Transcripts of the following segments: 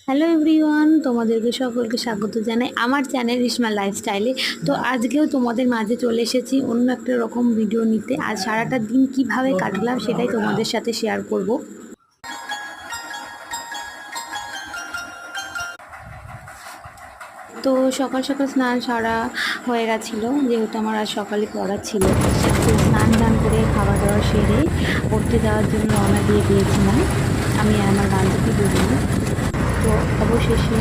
Hello everyone, তোমাদেরকে সকলকে স্বাগত জানাই আমার চ্যানেল রিশমা লাইফস্টাইলে। তো আজকেও তোমাদের মাঝে চলে এসেছি অন্য একটা রকম ভিডিও নিতে। আজ সারাটা দিন কিভাবে কাটলাম সেটাই তোমাদের সাথে শেয়ার করব। তো সকাল সকাল স্নান সারা হয়ে গেছিলো, যেহেতু আমার আজ সকালে পড়া ছিল। তো স্নান টান করে খাওয়া দাওয়া সেরে পড়তে যাওয়ার জন্য রওনা দিয়ে দিয়েছিলাম আমি আর আমার বান্ধবী দুজনে। তো অবশেষে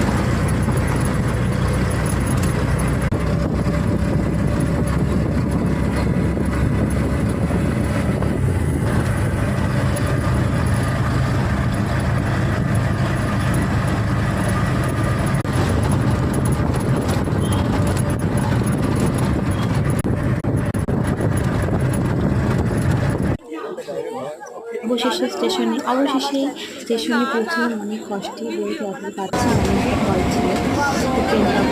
অবশেষে স্টেশনে পৌঁছলাম অনেক কষ্টে, যেহেতু অত পাচ্ছি না, অনেক ভয় ছিল। তো ট্রেনটা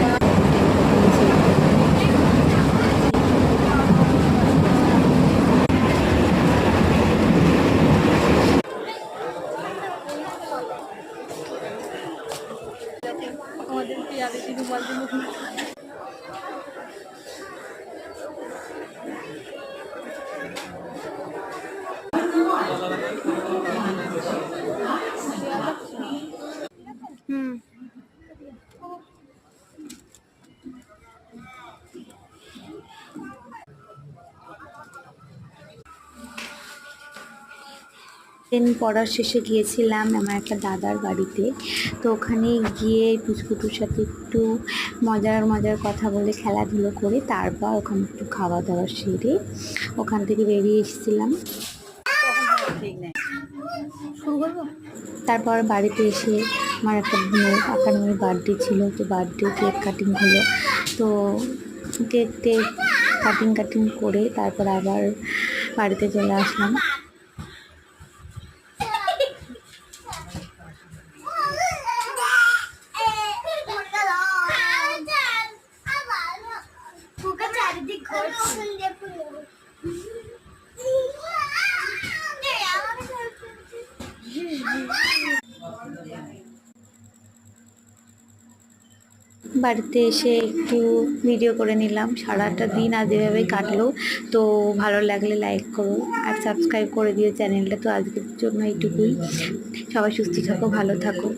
পড়ার শেষে গিয়েছিলাম আমার একটা দাদার বাড়িতে। তো ওখানে গিয়ে পুচকুটুর সাথে একটু মজার মজার কথা বলে খেলাধুলো করে তারপর ওখানে একটু খাওয়া দাওয়া সেরে ওখান থেকে বেরিয়ে এসেছিলাম। তারপর বাড়িতে এসে আমার একটা কাকার মেয়ের বার্থডে ছিল, তো বার্থডে কেক কাটিং হলো। তো কেক টেক কাটিং করে তারপর আবার বাড়িতে চলে আসলাম। বাড়িতে এসে একটু ভিডিও করে নিলাম। সারাটা দিন আজ এভাবেই কাটলো। তো ভালো লাগলে লাইক করো আর সাবস্ক্রাইব করে দিও চ্যানেলটা। তো আজকের জন্য এইটুকুই। সবাই সুস্থ থাকো, ভালো থাকো।